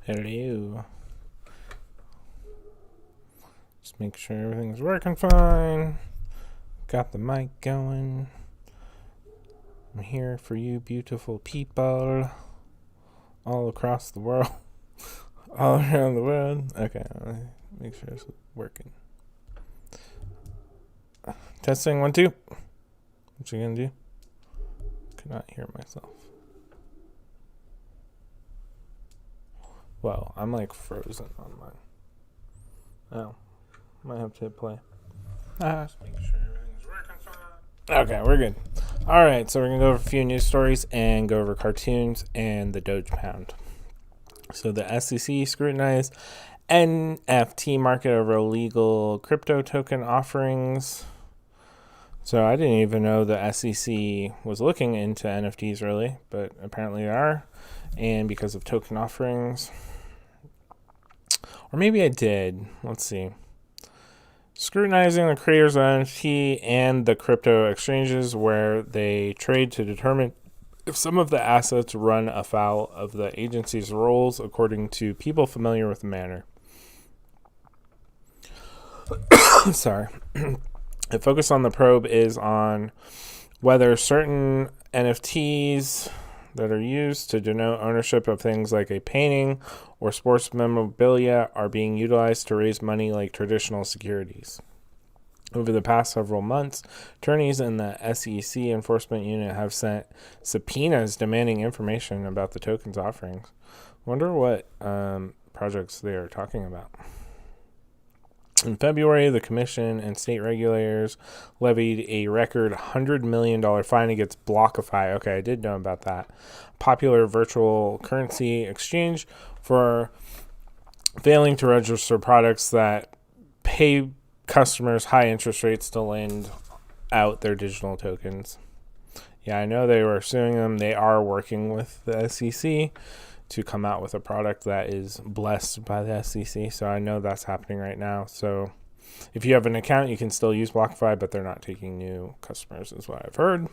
Hello. Just make sure everything's working fine. Got the mic going. I'm here for you beautiful people all across the world. All around the world. Okay, make sure it's working. Testing 1, 2. What you gonna do? Could not hear myself. Well, I'm like frozen on mine. Oh, might have to hit play. Just make sure everything's working fine. Okay, we're good. All right, so we're gonna go over a few news stories and go over cartoons and the Doge Pound. So the SEC scrutinized NFT market over illegal crypto token offerings. So I didn't even know the SEC was looking into NFTs really, but apparently they are, and because of token offerings. Or maybe I did. Let's see. Scrutinizing the creators of NFT and the crypto exchanges where they trade to determine if some of the assets run afoul of the agency's rules, according to people familiar with the matter. Sorry. The focus on the probe is on whether certain NFTs that are used to denote ownership of things like a painting or sports memorabilia are being utilized to raise money like traditional securities. Over the past several months, attorneys in the SEC enforcement unit have sent subpoenas demanding information about the token's offerings. Wonder what projects they are talking about. In February, the commission and state regulators levied a record $100 million fine against BlockFi. Okay, I did know about that. Popular virtual currency exchange for failing to register products that pay customers high interest rates to lend out their digital tokens. Yeah, I know they were suing them. They are working with the SEC to come out with a product that is blessed by the SEC. So I know that's happening right now. So if you have an account, you can still use BlockFi, but they're not taking new customers, is what I've heard.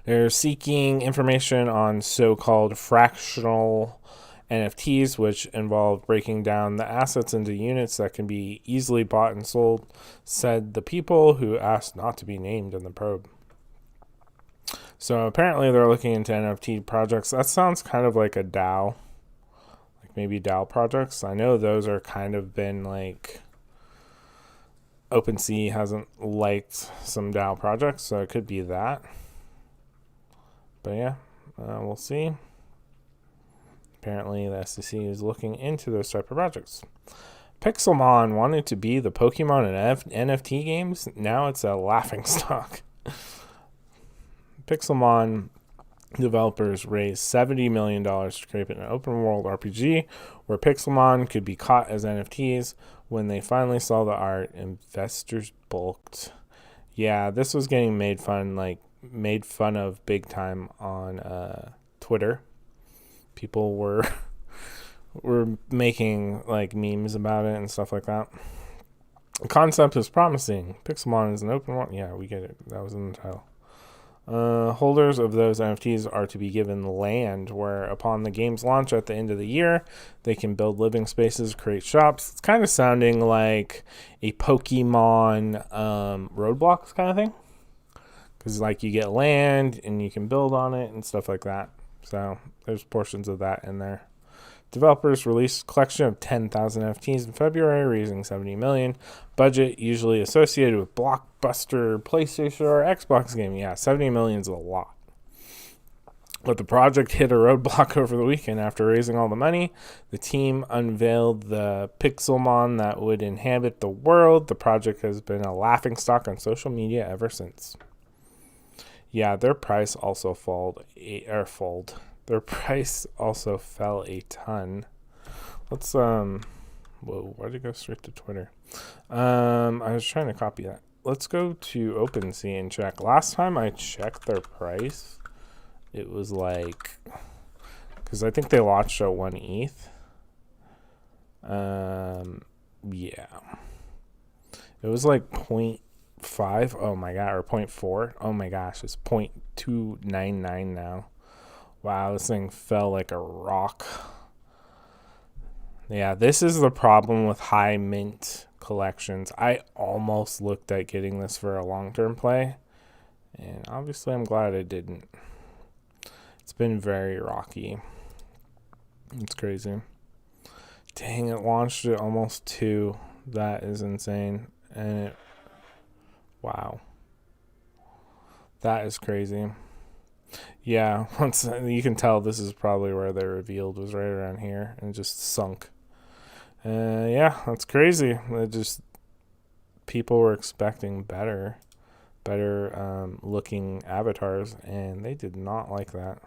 They're seeking information on so-called fractional NFTs, which involve breaking down the assets into units that can be easily bought and sold, said the people who asked not to be named in the probe. So apparently they're looking into NFT projects. That sounds kind of like a DAO, like maybe DAO projects. I know those are kind of been like OpenSea hasn't liked some DAO projects, so it could be that. But yeah, we'll see. Apparently the SEC is looking into those type of projects. Pixelmon wanted to be the Pokemon in NFT games. Now it's a laughingstock. Pixelmon developers raised $70 million to create an open-world RPG where Pixelmon could be caught as NFTs. When they finally saw the art, investors balked. Yeah, this was getting made fun of big time on Twitter. People were making like memes about it and stuff like that. The concept is promising. Pixelmon is an open world. Yeah, we get it. That was in the title. Holders of those NFTs are to be given land where, upon the game's launch at the end of the year, they can build living spaces, create shops. It's kind of sounding like a Pokemon Roadblocks kind of thing. Because, like, you get land and you can build on it and stuff like that. So, there's portions of that in there. Developers released a collection of 10,000 NFTs in February, raising $70 million. Budget usually associated with blockbuster PlayStation or Xbox game. Yeah, $70 million is a lot. But the project hit a roadblock over the weekend. After raising all the money, the team unveiled the Pixelmon that would inhabit the world. The project has been a laughingstock on social media ever since. Yeah, their price also Their price also fell a ton. Let's whoa, why'd it go straight to Twitter? I was trying to copy that. Let's go to OpenSea and check. Last time I checked their price, it was like, because I think they launched at 1 ETH. Yeah. It was like 0.5. Oh my god, or 0.4. Oh my gosh, it's 0.299 now. Wow, this thing fell like a rock. Yeah, this is the problem with high mint collections. I almost looked at getting this for a long-term play, and obviously I'm glad I didn't. It's been very rocky. It's crazy. Dang, it launched at almost 2. That is insane. And wow. That is crazy. Yeah, once you can tell, this is probably where they revealed was right around here and just sunk. Yeah, that's crazy. It just people were expecting better looking avatars, and they did not like that.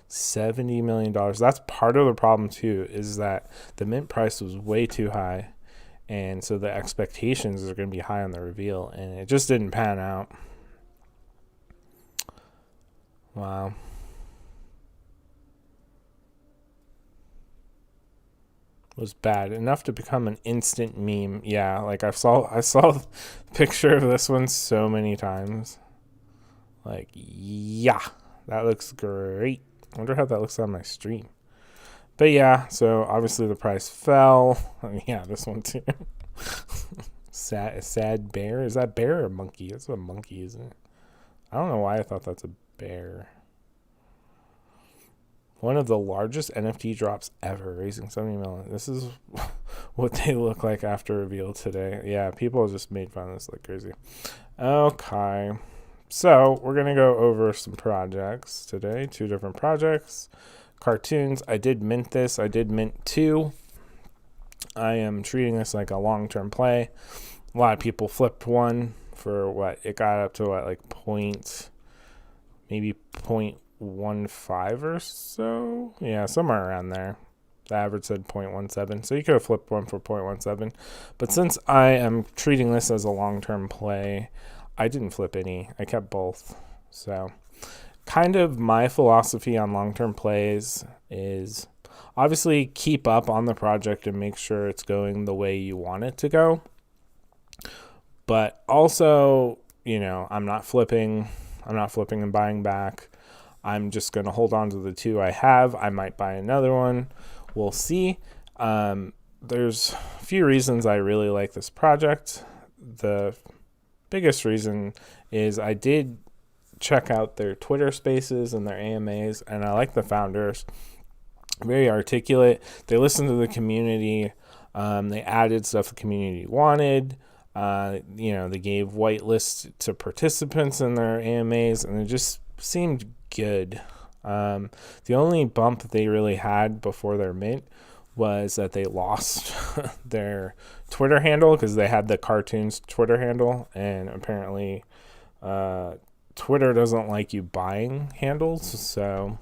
$70 million. That's part of the problem too, is that the mint price was way too high, and so the expectations are going to be high on the reveal, and it just didn't pan out. Wow. Was bad enough to become an instant meme. Yeah, like I saw the picture of this one so many times. Like, yeah, that looks great. I wonder how that looks on my stream. But yeah, so obviously the price fell. Yeah, this one too. Sad bear. Is that bear or a monkey? It's a monkey, isn't it? I don't know why I thought that's a bear. One of the largest NFT drops ever, raising 70 million. This is what they look like after reveal today. Yeah, people just made fun of this like crazy. Okay. So we're going to go over some projects today. 2 different projects. Cartoons. I did mint this. I did mint 2. I am treating this like a long-term play. A lot of people flipped one for what? It got up to what, like maybe 0.15 or so? Yeah, somewhere around there. The average said 0.17. So you could have flipped one for 0.17. But since I am treating this as a long-term play, I didn't flip any. I kept both. So kind of my philosophy on long-term plays is obviously keep up on the project and make sure it's going the way you want it to go. But also, I'm not flipping and buying back. I'm just going to hold on to the 2 I have. I might buy another one. We'll see. There's a few reasons I really like this project. The biggest reason is I did check out their Twitter spaces and their AMAs, and I like the founders. Very articulate. They listened to the community. They added stuff the community wanted. They gave whitelists to participants in their AMAs, and it just seemed good. The only bump they really had before their mint was that they lost their Twitter handle, because they had the cartoons Twitter handle, and apparently Twitter doesn't like you buying handles, so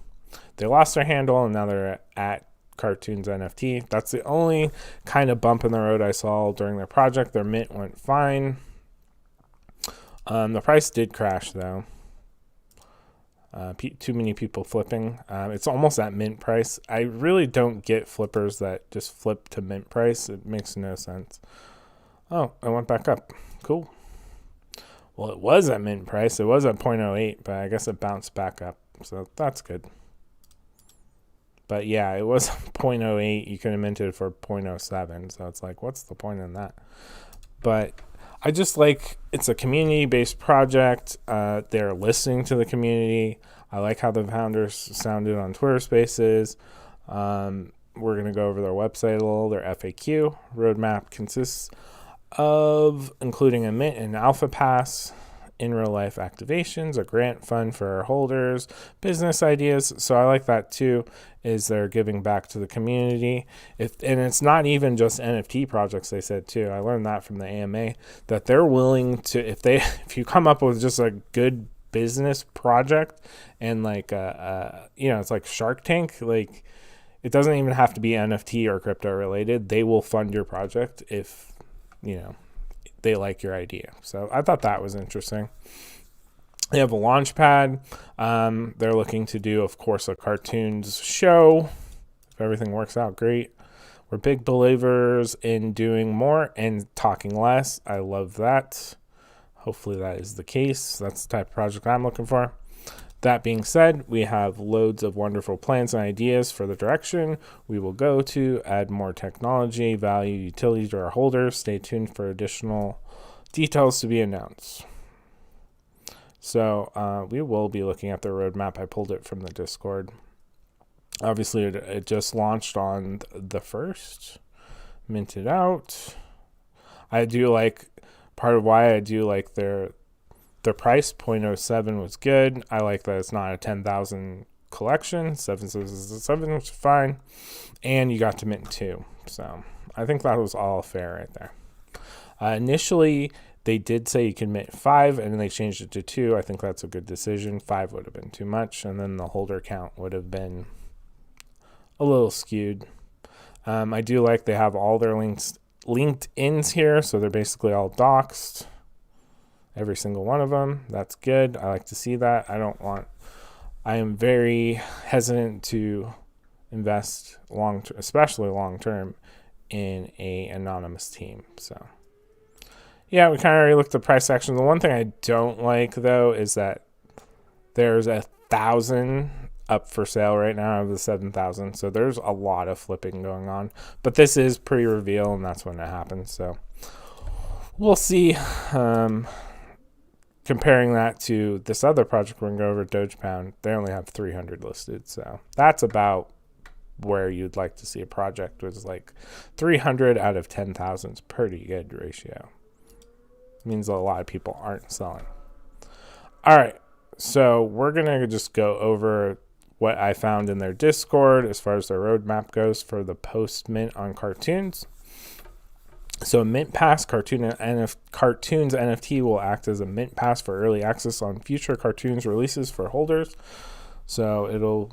they lost their handle, and now they're at Cartoons NFT. That's the only kind of bump in the road I saw during their project. Their mint went fine. The price did crash though. Too many people flipping. It's almost at mint price. I really don't get flippers that just flip to mint price. It makes no sense. Oh, I went back up. Cool. Well, it was at mint price. It was at 0.08, but I guess it bounced back up. So that's good. But yeah, it was 0.08. You could have minted for 0.07. So it's like, what's the point in that? But I just like, it's a community-based project. They're listening to the community. I like how the founders sounded on Twitter Spaces. We're going to go over their website a little. Their FAQ roadmap consists of including a mint and alpha pass, in real life activations, a grant fund for our holders, business ideas. So I like that too, is they're giving back to the community. And it's not even just NFT projects, they said too. I learned that from the AMA, that they're willing to, if you come up with just a good business project and like it's like Shark Tank, like it doesn't even have to be NFT or crypto related. They will fund your project if they like your idea. So I thought that was interesting. They have a launch pad. They're looking to do, of course, a cartoons show. If everything works out, great. We're big believers in doing more and talking less. I love that. Hopefully that is the case. That's the type of project I'm looking for. That being said, we have loads of wonderful plans and ideas for the direction we will go to add more technology, value, utility to our holders. Stay tuned for additional details to be announced. So we will be looking at the roadmap. I pulled it from the Discord. Obviously, it just launched on the 1st, minted out. I do like, part of why I do like their price, 0.07 was good. I like that it's not a 10,000 collection. 7 which is fine. And you got to mint 2. So I think that was all fair right there. Initially, they did say you can mint 5, and then they changed it to 2. I think that's a good decision. 5 would have been too much, and then the holder count would have been a little skewed. I do like they have all their linked ins here, so they're basically all doxed. Every single one of them. That's good. I like to see that. I am very hesitant to invest especially long term, in a anonymous team. So yeah, we kind of already looked at price action. The one thing I don't like though is that there's 1,000 up for sale right now of the 7,000. So there's a lot of flipping going on, but this is pre-reveal and that's when it happens. So we'll see. Comparing that to this other project we're going to go over, Doge Pound, they only have 300 listed. So that's about where you'd like to see a project, was like 300 out of 10,000 is pretty good ratio. It means a lot of people aren't selling. All right. So we're going to just go over what I found in their Discord as far as their roadmap goes for the post mint on cartoons. So Mint Pass Cartoons NFT will act as a Mint Pass for early access on future cartoons releases for holders. So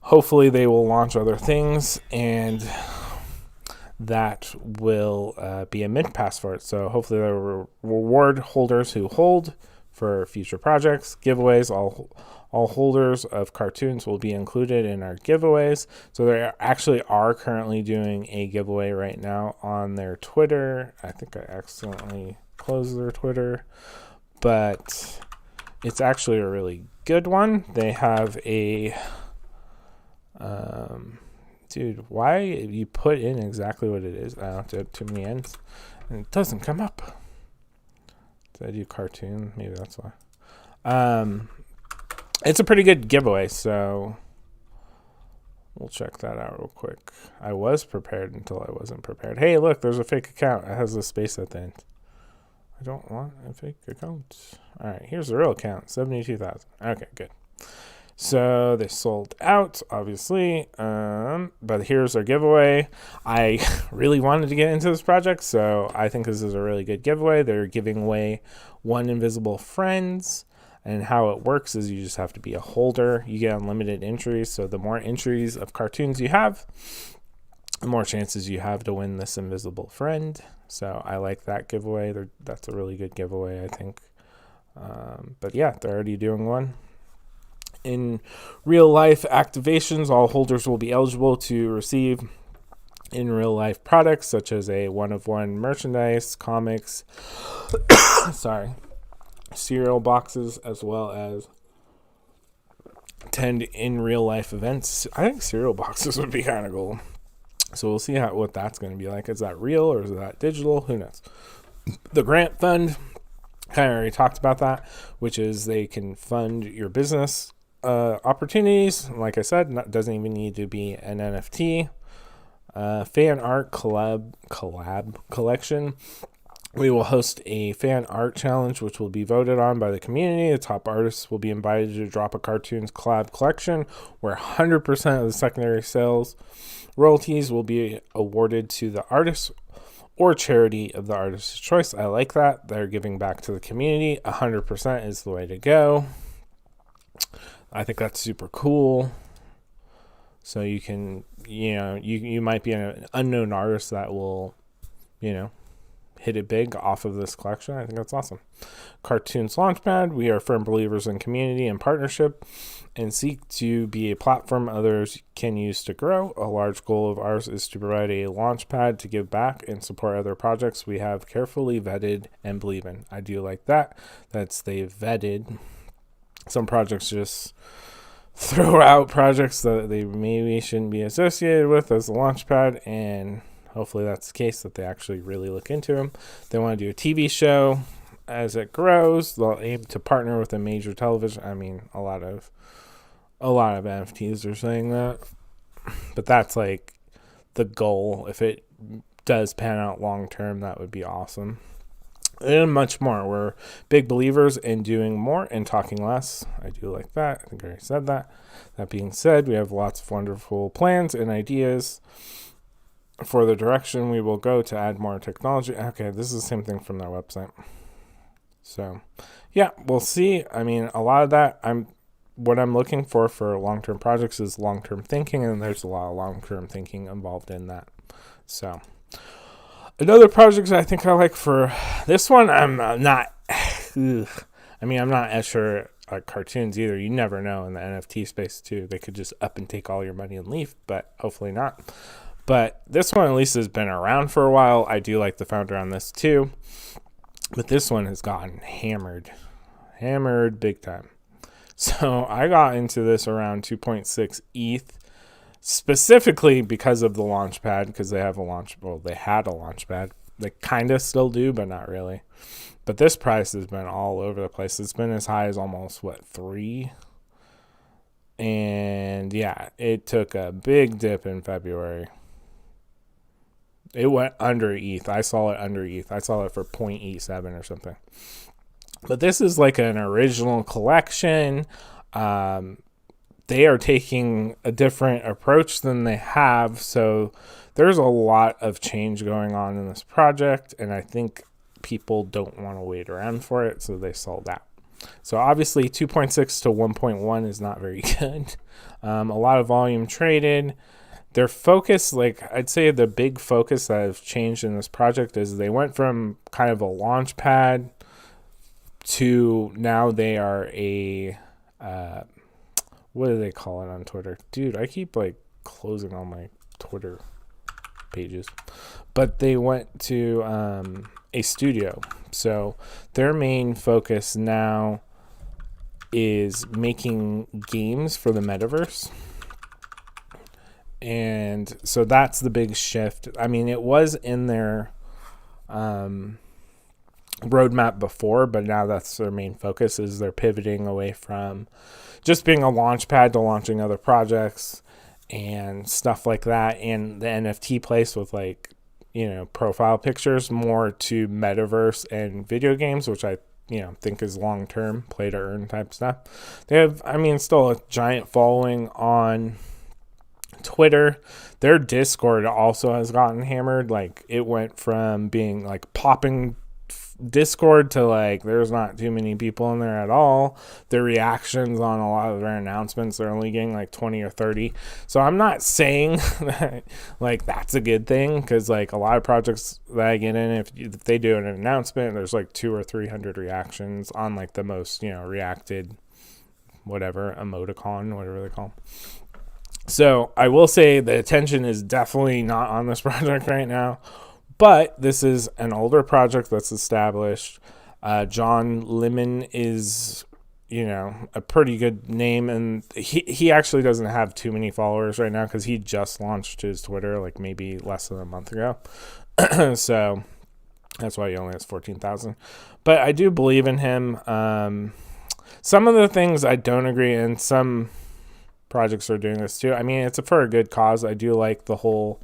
hopefully they will launch other things, and that will be a Mint Pass for it. So hopefully they will reward holders who hold for future projects, giveaways. All holders of cartoons will be included in our giveaways. So they actually are currently doing a giveaway right now on their Twitter. I think I accidentally closed their Twitter, but it's actually a really good one. They have a dude, why you put in exactly what it is? I don't have too many ends and it doesn't come up. Did I do cartoon? Maybe that's why. It's a pretty good giveaway, so we'll check that out real quick. I was prepared until I wasn't prepared. Hey, look, there's a fake account. It has a space at the end. I don't want a fake account. All right, here's the real account, 72,000. Okay, good. So they sold out, obviously, but here's our giveaway. I really wanted to get into this project, so I think this is a really good giveaway. They're giving away 1 invisible friends. And how it works is you just have to be a holder. You get unlimited entries. So the more entries of cartoons you have, the more chances you have to win this invisible friend. So I like that giveaway. That's a really good giveaway, I think. But yeah, they're already doing one. In real life activations, all holders will be eligible to receive in real life products such as a 1-of-1 merchandise, comics, cereal boxes, as well as attend in real life events. I think cereal boxes would be kind of cool. So we'll see what that's going to be like. Is that real or is that digital? Who knows? The grant fund, kind of already talked about that, which is they can fund your business opportunities. Like I said, doesn't even need to be an NFT. Fan art collab collection. We will host a fan art challenge, which will be voted on by the community. The top artists will be invited to drop a cartoons collab collection, where 100% of the secondary sales royalties will be awarded to the artist or charity of the artist's choice. I like that. They're giving back to the community. 100% is the way to go. I think that's super cool. So you can, you might be an unknown artist that will, hit it big off of this collection. I think that's awesome. Cartoons Launchpad. We are firm believers in community and partnership and seek to be a platform others can use to grow. A large goal of ours is to provide a launchpad to give back and support other projects we have carefully vetted and believe in. I do like that. They've vetted Some projects just throw out projects that they maybe shouldn't be associated with as a launchpad, and hopefully that's the case, that they actually really look into them. They want to do a TV show. As it grows, they'll aim to partner with a major television. I mean, a lot of NFTs are saying that, but that's like the goal. If it does pan out long term, that would be awesome. And much more. We're big believers in doing more and talking less. I do like that. I think I already said that. That being said, we have lots of wonderful plans and ideas for the direction we will go to add more technology. Okay, this is the same thing from their website. So, yeah, we'll see. I mean, a lot of that, what I'm looking for long-term projects is long-term thinking, and there's a lot of long-term thinking involved in that. So, another project I think I like for this one, I'm not as sure like cartoons either. You never know in the NFT space too. They could just up and take all your money and leave, but hopefully not. But this one at least has been around for a while. I do like the founder on this too. But this one has gotten hammered big time. So I got into this around 2.6 ETH, specifically because of the launchpad, because they had a launchpad. They kind of still do, but not really. But this price has been all over the place. It's been as high as almost, 3? And yeah, it took a big dip in February. It went under ETH. I saw it under ETH. I saw it for 0.87 or something. But this is like an original collection. They are taking a different approach than they have. So there's a lot of change going on in this project. And I think people don't want to wait around for it. So they sold out. So obviously 2.6 to 1.1 is not very good. A lot of volume traded. Their focus, I'd say the big focus that has changed in this project is they went from kind of a launch pad to now they are a, what do they call it on Twitter? Dude, I keep closing all my Twitter pages. But they went to a studio. So their main focus now is making games for the Metaverse. And so that's the big shift. I mean, it was in their roadmap before, but now that's their main focus, is they're pivoting away from just being a launch pad to launching other projects and stuff like that. And the NFT place with profile pictures more to Metaverse and video games, which I think is long-term play to earn type stuff. They have, still a giant following on Twitter. Their Discord also has gotten hammered. It went from being popping Discord to there's not too many people in there at all. The reactions on a lot of their announcements, they're only getting 20 or 30. So I'm not saying that that's a good thing, because a lot of projects that I get in, if they do an announcement, there's 200 or 300 reactions on the most reacted emoticon, whatever they call them. So I will say the attention is definitely not on this project right now, but this is an older project that's established. John Lemon is, a pretty good name, and he actually doesn't have too many followers right now because he just launched his Twitter maybe less than a month ago. So that's why he only has 14,000. But I do believe in him. Some of the things I don't agree in, some projects are doing this too. It's for a good cause. I do like the whole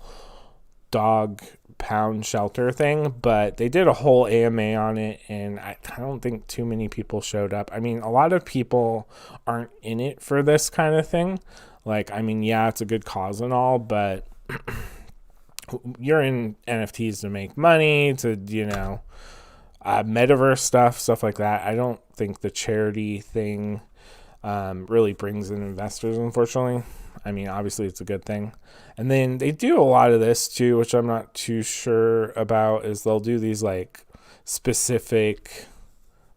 Doge Pound shelter thing, but they did a whole AMA on it, and I don't think too many people showed up. A lot of people aren't in it for this kind of thing. Yeah, it's a good cause and all, but you're in NFTs to make money, to, Metaverse stuff like that. I don't think the charity thing really brings in investors, unfortunately. Obviously it's a good thing. And then they do a lot of this too, which I'm not too sure about, is they'll do these specific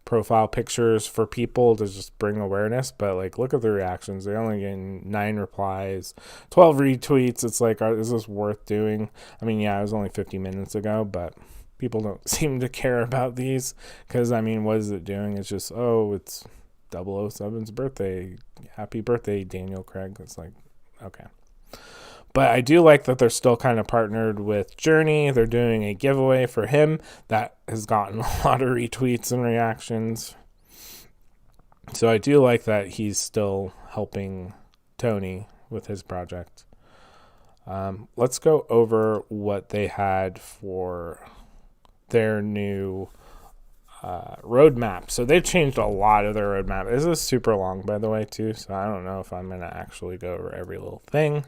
profile pictures for people to just bring awareness. But look at the reactions. They're only getting 9 replies, 12 retweets. It's is this worth doing? Yeah, it was only 50 minutes ago, but people don't seem to care about these because, what is it doing? It's just, it's 007's birthday. Happy birthday, Daniel Craig. It's like, okay. But I do like that they're still kind of partnered with Journey. They're doing a giveaway for him that has gotten a lot of retweets and reactions. So I do like that he's still helping Tony with his project. Let's go over what they had for their new roadmap. So they've changed a lot of their roadmap. This is super long, by the way, too. So I don't know if I'm going to actually go over every little thing.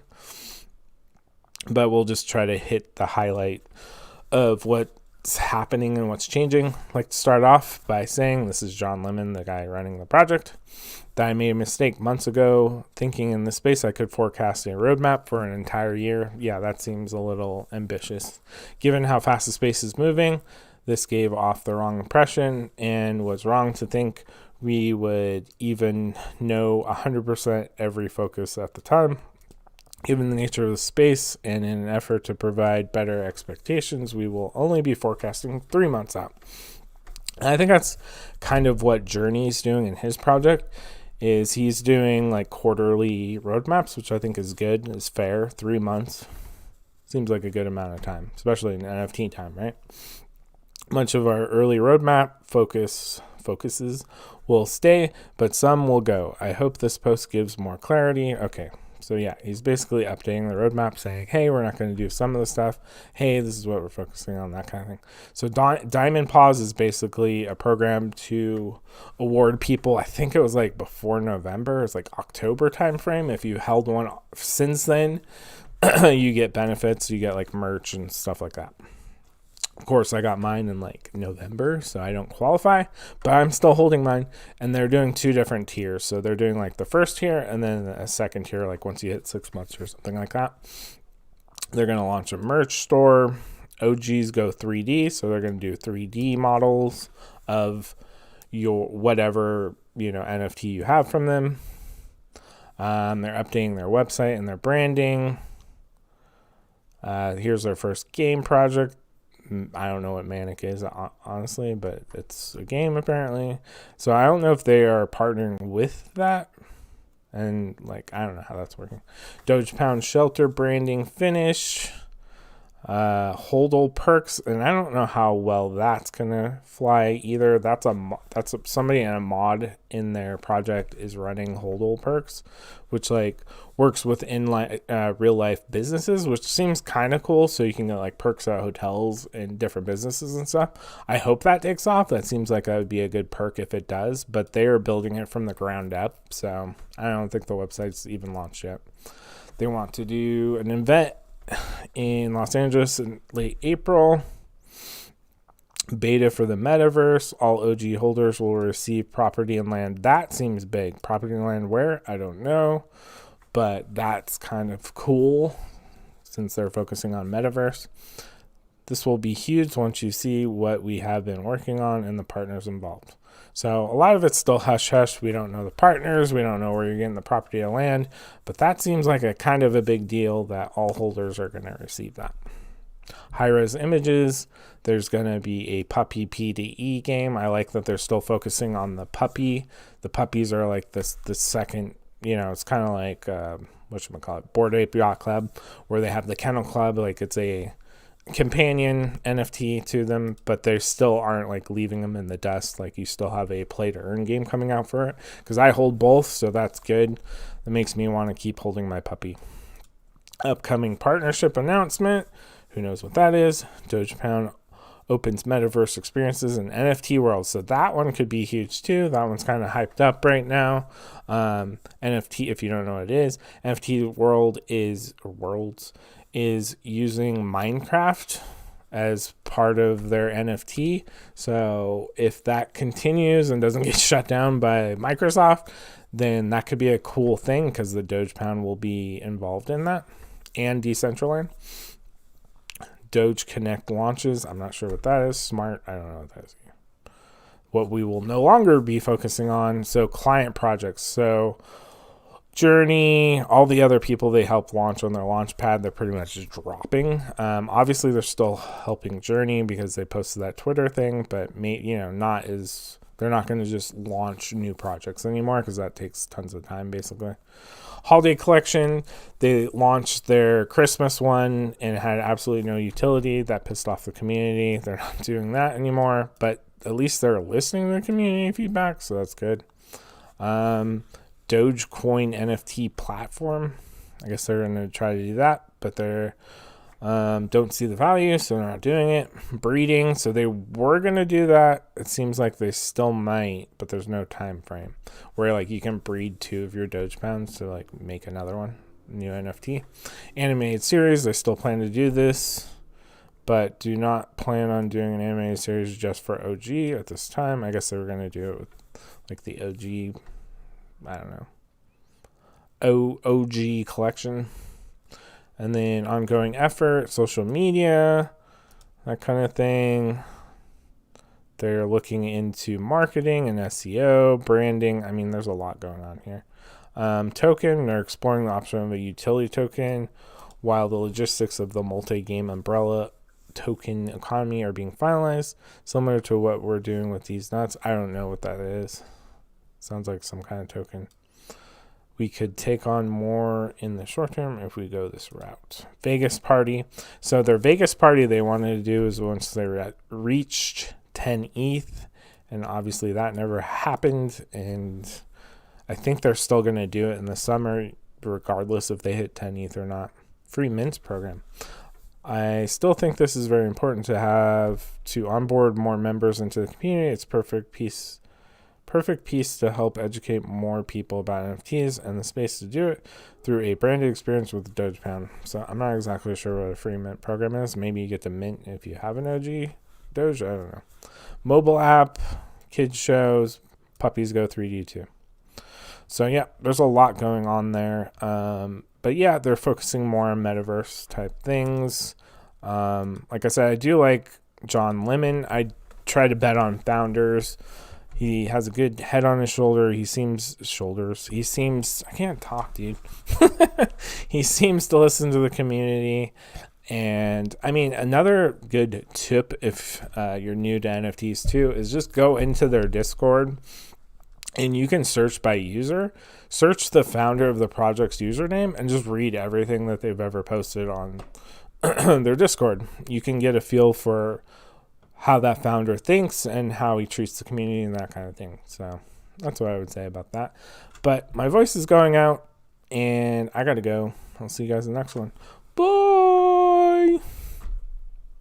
But we'll just try to hit the highlight of what's happening and what's changing. I'd like to start off by saying this is John Lemon, the guy running the project, that I made a mistake months ago thinking in this space I could forecast a roadmap for an entire year. Yeah, that seems a little ambitious. Given how fast the space is moving, this gave off the wrong impression and was wrong to think we would even know 100% every focus at the time. Given the nature of the space and in an effort to provide better expectations, we will only be forecasting 3 months out. And I think that's kind of what Journey's doing in his project, is he's doing like quarterly roadmaps, which I think is good, is fair. 3 months seems like a good amount of time, especially in NFT time, right? Much of our early roadmap focuses will stay, but some will go. I hope this post gives more clarity. Okay. So yeah, he's basically updating the roadmap saying, hey, we're not going to do some of the stuff. Hey, this is what we're focusing on, that kind of thing. So Diamond Pause is basically a program to award people, I think it was like before November, it's like October timeframe. If you held one since then, you get benefits, you get like merch and stuff like that. Of course, I got mine in like November, so I don't qualify, but I'm still holding mine. And they're doing 2 different tiers. So they're doing like the first tier and then a second tier, like once you hit 6 months or something like that. They're going to launch a merch store. OGs go 3D, so they're going to do 3D models of your whatever, NFT you have from them. They're updating their website and their branding. Here's their first game project. I don't know what Manic is, honestly, but it's a game apparently. So I don't know if they are partnering with that. And I don't know how that's working. Doge Pound shelter branding finish. Hodl perks, and I don't know how well that's gonna fly either. That's somebody in a mod in their project is running Hodl perks, which works within real life businesses, which seems kind of cool. So you can get perks at hotels and different businesses and stuff. I hope that takes off. That seems like that would be a good perk if it does. But they are building it from the ground up, so I don't think the website's even launched yet. They want to do an event in Los Angeles in late April. Beta for the Metaverse. All OG holders will receive property and land. That seems big. Property and land where? I don't know. But that's kind of cool since they're focusing on Metaverse. This will be huge once you see what we have been working on and the partners involved. So a lot of it's still hush-hush. We don't know the partners. We don't know where you're getting the property of land. But that seems like a kind of a big deal that all holders are going to receive that. High-res images. There's going to be a puppy P2E game. I like that they're still focusing on the puppy. The puppies are like the second, it's kind of like, whatchamacallit, Bored Ape Yacht Club, where they have the Kennel Club. It's a companion NFT to them, but they still aren't leaving them in the dust. You still have a play to earn game coming out for it, because I hold both, so that's good. That makes me want to keep holding my puppy. Upcoming partnership announcement, who knows what that is. Doge Pound opens Metaverse experiences in NFT world, so that one could be huge too. That one's kind of hyped up right now. NFT, if you don't know what it is, NFT worlds is using Minecraft as part of their NFT. So if that continues and doesn't get shut down by Microsoft, then that could be a cool thing, because the Doge Pound will be involved in that, and Decentraland. Doge Connect launches. I'm not sure what that is. Smart. I don't know what that is. What we will no longer be focusing on. So client projects. So Journey, all the other people they help launch on their launch pad, they're pretty much just dropping. Obviously, they're still helping Journey because they posted that Twitter thing, but not as They're not going to just launch new projects anymore because that takes tons of time, basically. Holiday collection, they launched their Christmas one and it had absolutely no utility. That pissed off the community. They're not doing that anymore, but at least they're listening to the community feedback, so that's good. Dogecoin NFT platform, I guess they're going to try to do that, but they're don't see the value, so they're not doing it. Breeding, so they were going to do that. It seems like they still might, but there's no time frame where like you can breed 2 of your Doge Pounds to like make another one, new NFT. Animated series, they still plan to do this, but do not plan on doing an animated series just for OG at this time. I guess they were going to do it with like the OG, I don't know, OG collection. And then ongoing effort, social media, that kind of thing. They're looking into marketing and SEO, branding. I mean, there's a lot going on here. Token, they're exploring the option of a utility token, while the logistics of the multi-game umbrella token economy are being finalized, similar to what we're doing with these nuts. I don't know what that is. Sounds like some kind of token. We could take on more in the short term if we go this route. Vegas party. So their Vegas party they wanted to do is once they reached 10 ETH, and obviously that never happened, and I think they're still going to do it in the summer regardless if they hit 10 ETH or not. Free mints program. I still think this is very important to have to onboard more members into the community. It's perfect piece to help educate more people about NFTs and the space to do it through a branded experience with Doge Pound. So I'm not exactly sure what a free mint program is. Maybe you get the mint if you have an OG Doge. I don't know. Mobile app, kids shows, puppies go 3D too. So yeah, there's a lot going on there. But yeah, they're focusing more on Metaverse type things. Like I said, I do like John Lemon. I try to bet on founders. He has a good head on his shoulder. He seems, I can't talk, dude. He seems to listen to the community. And I mean, another good tip if you're new to NFTs too, is just go into their Discord and you can search by user. Search the founder of the project's username and just read everything that they've ever posted on their Discord. You can get a feel for how that founder thinks and how he treats the community and that kind of thing. So that's what I would say about that. But my voice is going out and I got to go. I'll see you guys in the next one. Bye.